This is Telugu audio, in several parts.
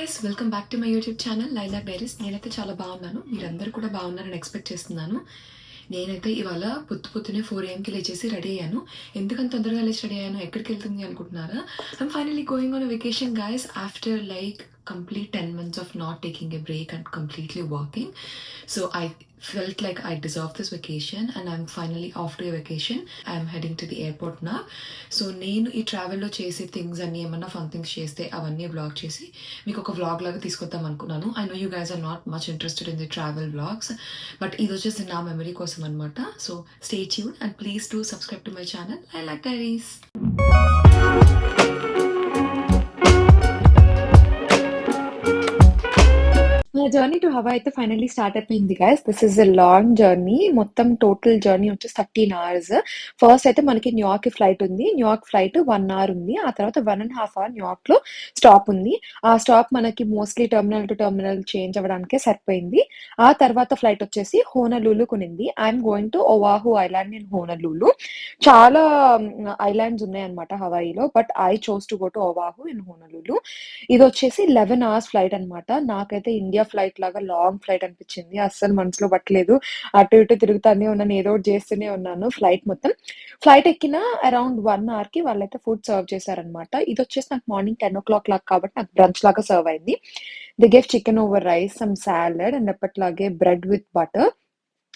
Guys welcome back to my YouTube channel lilac diaries. నేనైతే చాలా బాగున్నాను, మీరందరూ కూడా బాగున్నారని ఎక్స్పెక్ట్ చేస్తున్నాను. నేనైతే ఇవాళ పొద్దునే 4 AM లేచేసి రెడీ అయ్యాను. ఎందుకంత తొందరగా లేచి రెడీ అయ్యాను, ఎక్కడికి వెళ్తుంది అనుకుంటున్నారా? I'm finally going on a vacation guys after like complete 10 months of not taking a break and completely working. So I felt like I deserve this vacation and I'm finally off to a vacation. I'm heading to the airport now. So నేను ఈ ట్రావెల్లో చేసే థింగ్స్ అన్ని ఏమన్నా ఫన్ థింగ్స్ చేస్తే అవన్నీ వ్లాగ్ చేసి మీకు ఒక వ్లాగ్ లాగా తీసుకొద్దాం అనుకున్నాను. I know you guys are not much interested in the travel vlogs, but ఇది వచ్చేసి నా మెమరీ కోసం అనమాట. So stay tune and please do subscribe to my channel lilac diaries. నా జర్నీ టు హవా అయితే ఫైనల్లీ స్టార్ట్ అయిపోయింది guys. This is a long journey. మొత్తం టోటల్ జర్నీ వచ్చేసి 13 hours. ఫస్ట్ అయితే మనకి న్యూయార్క్ ఫ్లైట్ ఉంది. న్యూయార్క్ ఫ్లైట్ 1 hour ఉంది. ఆ తర్వాత 1.5 hour న్యూయార్క్ లో స్టాప్ ఉంది. ఆ స్టాప్ మనకి mostly terminal to terminal change అవ్వడానికే సరిపోయింది. ఆ తర్వాత ఫ్లైట్ వచ్చేసి హోనలూలు కొనింది. I'm going to Oahu island in Honolulu. చాలా ఐలాండ్స్ ఉన్నాయి అనమాట హవాయిలో, but I chose to go to Oahu in Honolulu. ఇది వచ్చేసి 11 hours ఫ్లైట్ అనమాట. నాకైతే ఇండియా ఫ్లైట్ లాగా లాంగ్ ఫ్లైట్ అనిపించింది. అస్సలు మనసులో పట్టలేదు. అటు ఇటు తిరుగుతానే ఉన్నాను, ఏదో ఒకటి చేస్తూనే ఉన్నాను ఫ్లైట్ ఎక్కిన అరౌండ్ 1 hour కి వాళ్ళైతే ఫుడ్ సర్వ్ చేశారనమాట. ఇది వచ్చేసి నాకు మార్నింగ్ 10 o'clock లాగా కాబట్టి నాకు బ్రంచ్ లాగా సర్వ్ అయింది. The gave chicken over rice, some salad and ఎప్పట్లాగే బ్రెడ్ విత్ బటర్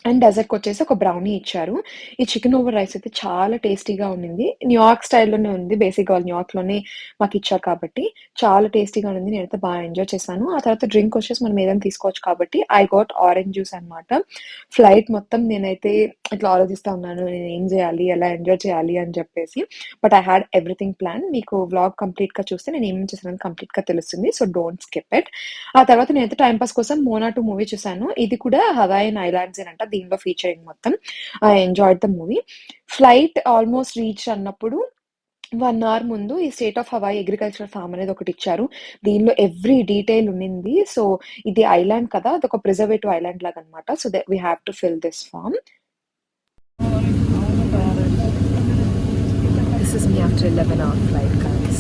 అండ్ డెజర్ట్‌కి వచ్చేసి ఒక బ్రౌనీ ఇచ్చారు. ఈ చికెన్ ఓవర్ రైస్ అయితే చాలా టేస్టీగా ఉండింది. న్యూయార్క్ స్టైల్‌లోనే ఉంది. బేసిక్‌గా వాళ్ళు న్యూయార్క్‌లోనే మాకిచ్చారు కాబట్టి చాలా టేస్టీగా ఉండింది. నేనైతే బాగా ఎంజాయ్ చేశాను. ఆ తర్వాత డ్రింక్ వచ్చేసి మనం ఏదైనా తీసుకోవచ్చు కాబట్టి ఐ గాట్ ఆరెంజ్ జ్యూస్ అనమాట. ఫ్లైట్ మొత్తం నేనైతే ఇట్లా ఆలోచిస్తా ఉన్నాను, నేనేం చేయాలి, ఎలా ఎంజాయ్ చేయాలి అని చెప్పేసి. But I had everything plan. మీకు వ్లాగ్ కంప్లీట్‌గా చూస్తే నేను ఏమేం చేశానని కంప్లీట్‌గా తెలుస్తుంది. So don't skip it. ఆ తర్వాత నేనైతే టైమ్ పాస్ కోసం మోనా 2 మూవీ చూసాను. ఇది కూడా హవాయియన్ ఐలాండ్సేనంట దీనిలో ఫీచరింగ్ మొత్తం. I enjoyed the movie. Flight almost reach అన్నప్పుడు 1 hour ముందు ఈ state of Hawaii agricultural form అనేది ఒకటి ఇచ్చారు. దీనిలో ఎవ్రీ డీటెయిల్ ఉన్నింది. సో ఇది ఐలాండ్ కదా, అదొక ప్రిజర్వేటివ్ ఐలాండ్ లాగా అనమాట. So that we have to fill this form. This is me after 11-hour flight, guys.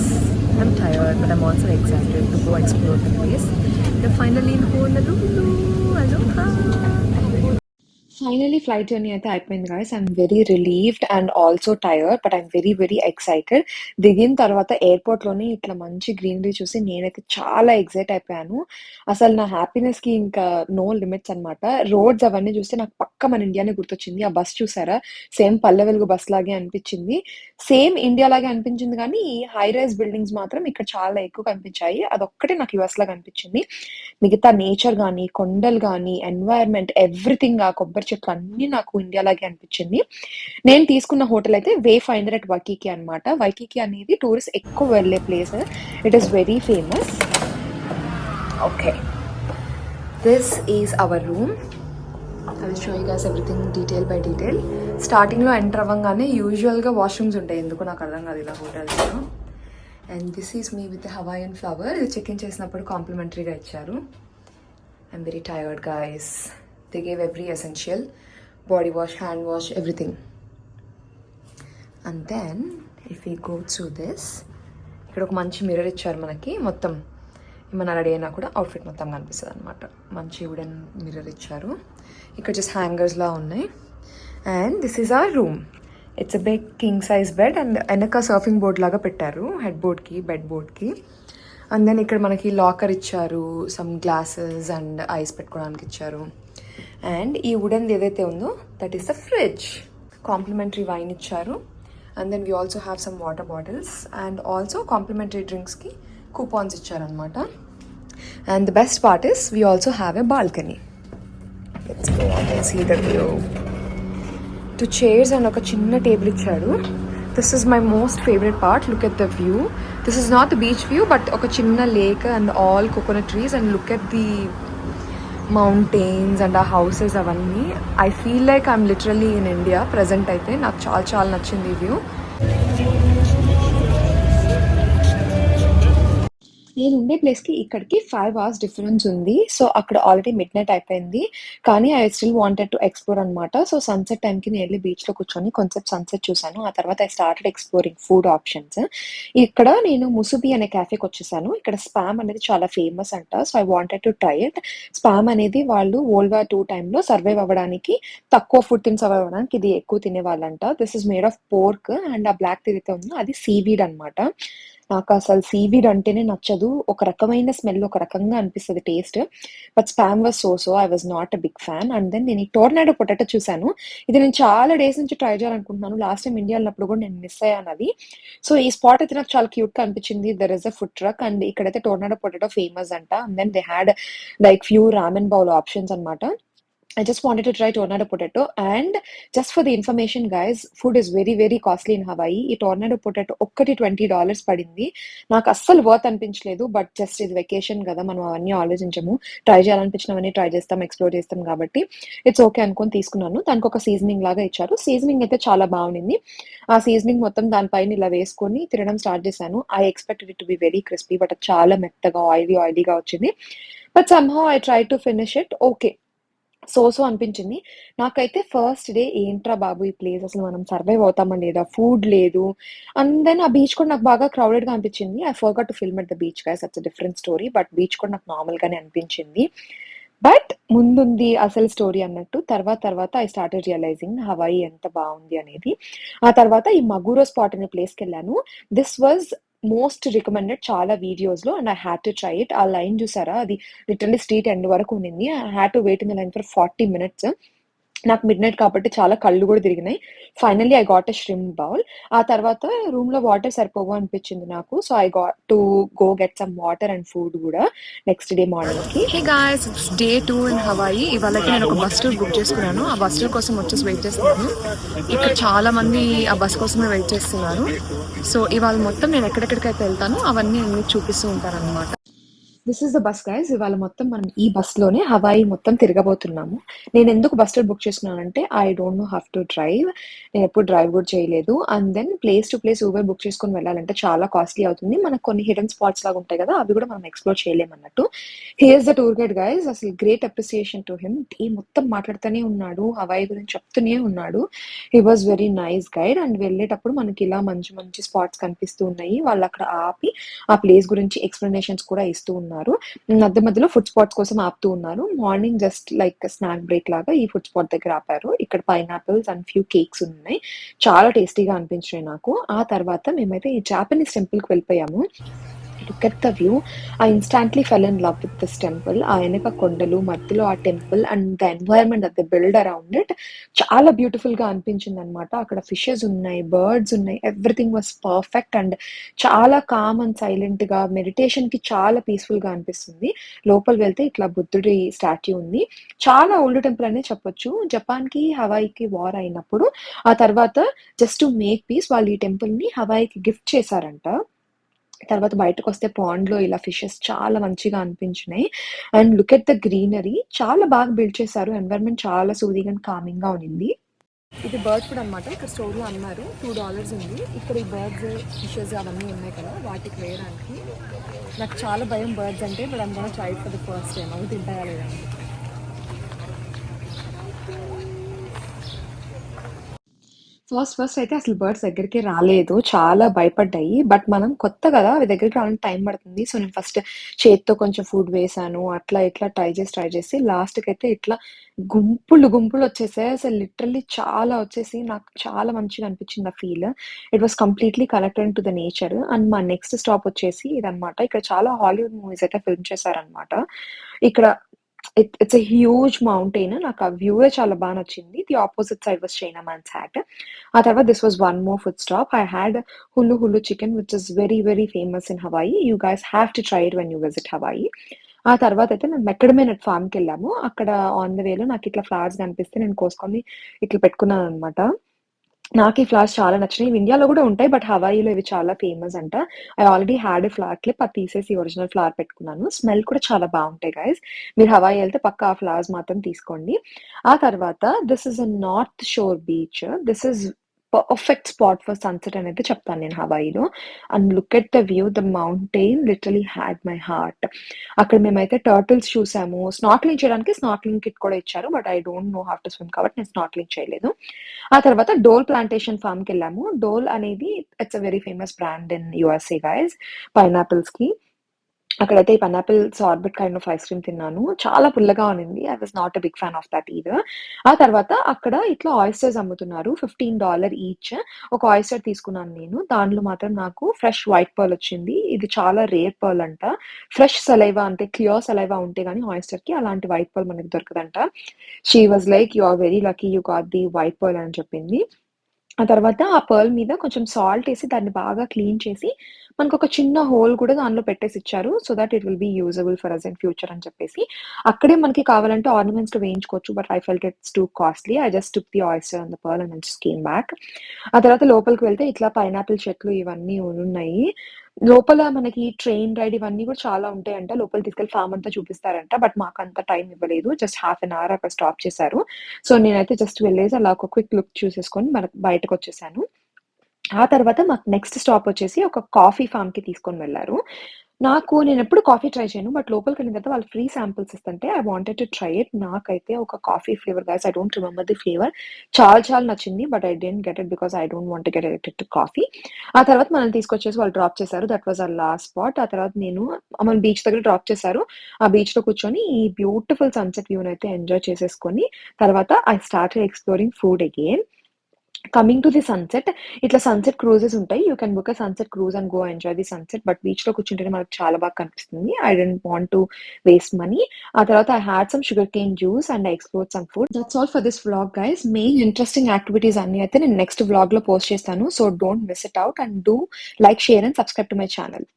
I'm tired, but I'm also excited to go explore the place. We're finally in Honolulu. Aloha! Finally flight journey అయితే అయిపోయింది guys. I'm very relieved and also tired, but I'm very very excited. దిగిన తర్వాత ఎయిర్పోర్ట్లోనే ఇట్లా మంచి గ్రీనరీ చూసి నేనైతే చాలా ఎక్సైట్ అయిపోయాను. అసలు నా హ్యాపీనెస్కి ఇంకా నో లిమిట్స్ అనమాట. రోడ్స్ అవన్నీ చూస్తే నాకు పక్క మన ఇండియానే గుర్తొచ్చింది. ఆ బస్ చూసారా, సేమ్ పల్లె వెలుగు బస్ లాగే అనిపించింది. సేమ్ ఇండియా లాగే అనిపించింది, కానీ ఈ హై రైజ్ బిల్డింగ్స్ మాత్రం ఇక్కడ చాలా ఎక్కువ కనిపించాయి. అదొక్కటే నాకు యుఎస్ లాగా అనిపించింది. మిగతా నేచర్ కానీ, కొండలు కానీ, ఎన్వైర్న్మెంట్, ఎవ్రీథింగ్, ఆ కొబ్బరి చెట్లు అన్ని నాకు ఇండియా లాగే అనిపించింది. నేను తీసుకున్న హోటల్ అయితే వే ఫైండర్ అట్ వైకీకి అనమాట. వైకీకి అనేది టూరిస్ట్ ఎక్కువ వెళ్ళే place. It is very famous. Okay, this is our room. I will show you guys everything detail by detail. స్టార్టింగ్లో ఎంటర్ అవ్వగానే యూజువల్గా వాష్రూమ్స్ ఉంటాయి, ఎందుకు నాకు అర్థం కాదు ఇలా హోటల్స్లో. And this is me with Hawaiian flower. ఇది చెక్ ఇన్ చేసినప్పుడు కాంప్లిమెంటరీగా ఇచ్చారు. I'm very tired guys. They gave every essential, body wash, hand wash, everything. And then if we go through this, ఇక్కడ ఒక మంచి మిర్రర్ ఇచ్చారు మనకి. మొత్తం ఏమన్నా రెడీ అయినా కూడా అవుట్ఫిట్ మొత్తం కనిపిస్తుంది అనమాట. మంచి వుడెన్ మిర్రర్ ఇచ్చారు. ఇక్కడ జస్ట్ హ్యాంగర్స్లా ఉన్నాయి. And this is our room. It's a big king size bed and వెనక సర్ఫింగ్ బోర్డ్ లాగా పెట్టారు హెడ్ బోర్డ్కి, బెడ్ బోర్డ్కి. అండ్ దెన్ ఇక్కడ మనకి లాకర్ ఇచ్చారు, సమ్ గ్లాసెస్ అండ్ ఐస్ పెట్టుకోవడానికి ఇచ్చారు. అండ్ ఈ వుడెన్ ఏదైతే ఉందో that is the fridge. Complimentary wine ఇచ్చారు. And then we also have some water bottles and also complimentary డ్రింక్స్కి కూపాన్స్ ఇచ్చారనమాట. And the best part is we also have a balcony. Let's go out and see the view. 2 chairs and ఒక చిన్న టేబుల్ ఇచ్చాడు. This is my most favourite part. Look at the view. This is not the beach view, but ఒక చిన్న lake and all coconut trees and look at the mountains and ఆ హౌసెస్ అవన్నీ. I feel like I'm literally in India present. అయితే నాకు చాలా చాలా నచ్చింది ఈ వ్యూ. నేను ఉండే ప్లేస్‌కి ఇక్కడికి 5 అవర్స్ డిఫరెన్స్ ఉంది. సో, అక్కడ ఆల్రెడీ మిడ్‌నైట్ అయిపోయింది. కానీ I still wanted to explore అనమాట. సో, సన్‌సెట్ టైమ్‌కి నేను ఎళ్లి బీచ్‌లో కూర్చొని కొంసేపు సన్‌సెట్ చూసాను. ఆ తర్వాత I started exploring food options. ఇక్కడ నేను ముసుబి అనే కాఫేకొచ్చేసాను. ఇక్కడ స్పామ్ అనేది చాలా ఫేమస్ అంట. So, I wanted to try it. Spam అనేది వాళ్ళు వరల్డ్ వార్ 2 టైమ్‌లో సర్వైవ్ అవ్వడానికి, తక్కువ ఫుడ్ తిని సర్వైవ్ అవ్వడానికి ఇది ఎక్కువ తినేవాళ్ళంట. This is made of pork and ఆ బ్లాక్ ఏదైతే ఉందో అది సీవీడ్ అనమాట. నాకసలు సీవీడ్ అంటేనే నచ్చదు. ఒక రకమైన స్మెల్ ఒక రకంగా అనిపిస్తది taste. But spam was so. I was not a big fan. And then నేను ఈ టోర్నాడో పొటాటో చూసాను. ఇది నేను చాలా డేస్ నుంచి ట్రై చేయాలనుకుంటున్నాను. లాస్ట్ టైమ్ ఇండియా ఎళ్ళినప్పుడు కూడా నేను మిస్ అయ్యానది. సో, ఈ స్పాట్ అయితే నాకు చాలా క్యూట్‌గా అనిపించింది. There is a food truck and ఇక్కడైతే టోర్నాడో పొటాటో ఫేమస్ అంట. And then they had like few ramen bowl options అనమాట. I just wanted to try tornado potato and just for the information guys, food is very very costly in Hawaii. ఈ టోర్నాడో పొటాటో ఒక్కటి $20 పడింది. నాకు అస్సలు వర్త్ అనిపించలేదు. బట్ జస్ట్ ఇది వెకేషన్ కదా! మనం అవన్నీ ఆలోచించము. ట్రై చేయాలనిపించినవన్నీ ట్రై చేస్తాం, ఎక్స్‌ప్లోర్ చేస్తాం కాబట్టి ఇట్స్ ఓకే అనుకోని తీసుకున్నాను. దానికొక సీజనింగ్ లాగా ఇచ్చారు. సీజనింగ్ అయితే చాలా బావుండింది. ఆ సీజనింగ్ మొత్తం దాని పైన ఇలా వేసుకొని తినడం స్టార్ట్ చేశాను. I expected it to be very crispy but అది చాలా మెత్తగా ఆయిలీగా వచ్చింది. But somehow I tried to finish it. Okay. అనిపించింది. నాకైతే ఫస్ట్ డే ఏంట్రా బాబు ఈ ప్లేస్ అసలు మనం సర్వైవ్ అవుతామా లేదా? ఫుడ్ లేదు. అండ్ దెన్ ఆ బీచ్ కూడా నాకు బాగా క్రౌడెడ్‌గా అనిపించింది. I forgot to film at the beach guys that's a different story. But beach కూడా నాకు నార్మల్‌గానే అనిపించింది. బట్ ముందుంది అసలు స్టోరీ అన్నట్టు. తర్వాత ఐ స్టార్టెడ్ రియలైజింగ్ హవాయి ఎంత బావుంది అనేది. ఆ తర్వాత ఈ మగూరో స్పాట్ అనే ప్లేస్‌కెళ్ళాను. దిస్ వాస్ మోస్ట్ రికమెండెడ్ చాలా వీడియోస్‌లో and I had to try it. ఆ లైన్ చూసారా? అది లిటరల్లీ స్ట్రీట్ ఎండ్ వరకు ఉండింది. I had to wait in the line for 40 minutes. నాకు మిడ్‌నైట్ కాబట్టి చాలా కళ్ళు గూడా తిరిగినాయి. Finally I got a shrimp bowl. ఆ తర్వాత రూమ్‌లో వాటర్ సరిపోవు అనిపించింది నాకు. So, I got to go get some water and food గూడా next day మార్నింగ్‌కి. Hey guys! It's day 2 in Hawaii. ఇవాళైతే నేను ఒక బస్ టూర్ బుక్ చేసుకున్నాను. ఆ బస్ టూర్ కోసం వచ్చేసి వెయిట్ చేస్తున్నాను. ఇక్కడ చాలా మంది ఆ బస్ కోసమే వెయిట్ చేస్తున్నారు. సో, ఇవాళ మొత్తం నేను ఎక్కడెక్కడికైతే వెళ్తానో అవన్నీ నేను మీకు చూపిస్తూ ఉంటానన్నమాట. This is the bus guys. ఇవాళ మొత్తం మనం ఈ బస్‌లోనే హవాయి మొత్తం తిరగబోతున్నాము. నేనెందుకు బస్ టూర్ బుక్ చేసుకున్నానంటే, I don't know how to drive. నేనెప్పుడు డ్రైవ్ గూడా చేయలేదు. And then place to place Uber book చేసుకొని వెళ్ళాలంటే చాలా కాస్ట్‌లీ అవుతుంది. మనకు కొన్ని హిడెన్ స్పాట్స్ లాగా ఉంటాయి గదా! అవి గూడా మనం ఎక్స్‌ప్లోర్ చేయలేమన్నట్టు. He is the tour guide guys. అసలు great appreciation to him. Day మొత్తం మాట్లాడుతూనే ఉన్నాడు. హవాయి గురించి చెప్తూనే ఉన్నాడు. He was very nice guide. And వెళ్ళేటప్పుడు మనకిలా మంచి మంచి స్పాట్స్ కనిపిస్తూ ఉన్నాయి. వాళ్ళక్కడ ఆపి ఆ ప్లేస్ గురించి ఎక్స్‌ప్లనేషన్స్ కూడా ఇస్తూ ఉన్నారు. మధ్య మధ్యలో ఫుడ్ స్పాట్స్ కోసం ఆపుతూ ఉన్నారు. Morning just like snack break లాగా ఈ ఫుడ్ స్పాట్ దగ్గర ఆపారు. ఇక్కడ పైనాపిల్స్ అండ్ ఫ్యూ కేక్స్ ఉన్నాయి. చాలా టేస్టీగా అనిపించినాయి నాకు. ఆ తర్వాత మేమైతే ఈ జాపనీస్ టెంపుల్‌కి వెళ్ళిపోయాము. Look at the view. I instantly fell in love with this temple. ఆ ఎనక కొండలు, మధ్యలో ఆ temple and the environment that they build around it చాలా బ్యూటిఫుల్‌గా అనిపించిందనమాట. అక్కడ ఫిషెస్ ఉన్నాయి, బర్డ్స్ ఉన్నాయి. ఎవ్రీథింగ్ వాస్ పర్ఫెక్ట్ అండ్ చాలా కామ్ అండ్ సైలెంట్‌గా మెడిటేషన్‌కి చాలా పీస్‌ఫుల్‌గా అనిపిస్తుంది. లోపల వెళ్తే ఇట్లా బుద్ధుడి స్టాట్యూ ఉంది. చాలా ఓల్డ్ టెంపుల్ అనే చెప్పొచ్చు. జపాన్‌కి, హవాయికి వార్ అయినప్పుడు ఆ తర్వాత జస్ట్ టు మేక్ పీస్ వాళ్ళు ఈ టెంపుల్‌ని హవాయికి గిఫ్ట్ చేశారంట. తర్వాత బయటకొస్తే పాండ్‌లో ఇలా ఫిషెస్ చాలా మంచిగా అనిపించినాయి. And look at the greenery చాలా బాగా బిల్డ్ చేశారు. ఎన్వైర్న్‌మెంట్ చాలా సూదింగ్ అండ్ కామింగ్‌గా ఉండింది. ఇది బర్డ్ ఫుడ్ అనమాట. ఇక్కడ స్టోర్‌లో అమ్మారు. $2 ఉంది. ఇక్కడ ఈ బర్డ్స్, ఫిషెస్ అవన్నీ ఉన్నాయి కదా! వాటికి వేయడానికి. నాకు చాలా భయం బర్డ్స్ అంటే. But I am gonna try it for the first time. అవి తింటాయా లేదా అని. ఫస్ట్ అయితే అసలు బర్డ్స్ దగ్గరికి రాలేదు. చాలా భయపడ్డాయి. బట్ మనం కొత్త గదా! అవి దగ్గరికి రావడానికి టైం పడుతుంది. సో, నేను ఫస్ట్ చేత్తో కొంచెం ఫుడ్ వేశాను. అట్లా ఇట్లా ట్రై చేసి లాస్ట్‌కైతే ఇట్లా గుంపులొచ్చేసాయి. అసలు లిటరల్లీ చాలా వచ్చేసి నాకు చాలా మంచిగా అనిపించింది ఆ feel. It was completely connected to the nature. And మా నెక్స్ట్ స్టాప్ వచ్చేసి ఇదనమాట. ఇక్కడ చాలా హాలీవుడ్ మూవీస్ అయితే ఫిల్మ్ చేశారనమాట. ఇక్కడ ఇట్స్ ఎ హ్యూజ్ మౌంటైన్. నాకు ఆ వ్యూయే చాలా బా నచ్చింది. The opposite side was China man's hat. ఆ తర్వాత this was one more food stop. I had hulu hulu chicken which is very very famous in Hawaii. You guys have to try it when you visit Hawaii. ఆ తర్వాతయితే మేము మెక్కడమే నట్ ఫార్మ్‌కెళ్ళాము. అక్కడ ఆన్ ద వేలో నాకిట్లా ఫ్లవర్స్ కనిపిస్తే నేను కోసుకొని ఇట్లా పెట్టుకున్నాననమాట. నాకీ ఫ్లవర్స్ చాలా నచ్చినాయి. ఇవి ఇండియాలో గూడా ఉంటాయి. బట్ హవాయిలో ఇవి చాలా ఫేమస్ అంట. I already had a flower clip. అది తీసేసి ఒరిజినల్ ఫ్లవర్ పెట్టుకున్నాను. స్మెల్ కూడా చాలా బావుంటాయి గైస్. మీరు హవాయి ఎళ్తే పక్కా ఆ ఫ్లవర్స్ మాత్రం తీసుకోండి. ఆ తర్వాత this is a North Shore beach. This is perfect spot for sunset అనైతే చెప్తాను నేను హవాయిలో. And look at the view, the mountain literally had my heart. అక్కడ మేమైతే టర్టిల్స్ చూసాము. స్నార్కెలింగ్ చేయడానికి స్నార్కెలింగ్ కిట్ కూడా ఇచ్చారు. But I don't know how to swim కాబట్టి నేను స్నార్కెలింగ్ చేయలేదు. ఆ తర్వాత డోల్ ప్లాంటేషన్ ఫార్మ్‌కెళ్ళాము. డోల్ అనేది it's a very famous brand in USA guys పైనాపిల్స్‌కి. అక్కడైతే ఈ pineapple sorbet kind of ice cream తిన్నాను. చాలా పుల్లగా ఉన్నింది. I was not a big fan of that either. ఆ తర్వాత అక్కడ ఇట్లా ఆయిస్టర్స్ అమ్ముతున్నారు. $15 ఈచ్. ఒక ఆయిస్టర్ తీసుకున్నాను నేను. దాంట్లో మాత్రం నాకు ఫ్రెష్ వైట్ పర్ల్ వచ్చింది. ఇది చాలా రేర్ పర్ల్ అంట. ఫ్రెష్ సలైవా అంటే క్లియర్ సలైవా ఉంటే గాని ఆయిస్టర్‌కి అలాంటి వైట్ పర్ల్ మనకి దొరకదంట. She was like, "you are very lucky you got the white pearl" అని చెప్పింది. ఆ తర్వాత ఆ పర్ల్ మీద కొంచెం సాల్టేసి దాన్ని బాగా క్లీన్ చేసి, మనకొక చిన్న హోల్ కూడా దానిలో పెట్టేసిచ్చారు. So that it will be usable for us in future అని చెప్పేసి. అక్కడే మనకి కావాలంటే ఆర్నమెంట్స్‌తో వేయించుకోవచ్చు. But I felt it's too costly. I just took the oyster and the pearl and just came back. ఆ తర్వాత లోపలికి వెళ్తే ఇట్లా పైనాపిల్ చెట్లు ఇవన్నీ ఉన్నాయి. లోపల మనకి ట్రైన్ రైడ్ ఇవన్నీ కూడా చాలా ఉంటాయంట. లోపలికి తీసుకెళ్ళి ఫార్మ్ అంతా చూపిస్తారంట. బట్ మాకంత టైం ఇవ్వలేదు. జస్ట్ హాఫ్ అన్ అవర్ అక్కడ స్టాప్ చేశారు. సో, నేనైతే జస్ట్ వెళ్ళేసి అలా ఒక క్విక్ లుక్ చూసేసుకొని బయటకొచ్చేసాను. ఆ తర్వాత మాకు నెక్స్ట్ స్టాప్ వచ్చేసి ఒక కాఫీ ఫార్మ్‌కి తీసుకొని వెళ్లారు. నేనెప్పుడు కాఫీ ట్రై చేయను. బట్ లోపలికెళ్ళిన తర్వాత వాళ్ళు ఫ్రీ శాంపిల్స్ ఇస్తుంటే I wanted to try it. నాకైతే ఒక coffee flavour guys I don't remember the flavour. చాలా చాలా నచ్చింది. But I didn't get it because I don't want to get addicted to coffee. ఆ తర్వాత మనల్ని తీసుకొచ్చేసి వాళ్ళు డ్రాప్ చేశారు. That was our last spot. ఆ తర్వాత మమ్మల్ని బీచ్ దగ్గర డ్రాప్ చేశారు. ఆ బీచ్‌లో కూర్చొని ఈ బ్యూటిఫుల్ సన్‌సెట్ వ్యూనైతే ఎంజాయ్ చేసేసుకొని, తర్వాత I started exploring food again. Coming to the sunset, ఇట్లా సన్‌సెట్ క్రూజెస్ ఉంటాయి. You can book a sunset cruise and go enjoy the sunset. But బీచ్‌లో కూర్చుంటేనే మనకు చాలా బాగా కనిపిస్తుంది. I didn't want to waste money. ఆ తర్వాత I had some sugar cane juice and I explored some food. That's all for this vlog guys. Main interesting activities అన్నీ అయితే నేను నెక్స్ట్ వ్లాగ్‌లో పోస్ట్ చేస్తాను. So don't miss it out and do like, share and subscribe to my channel.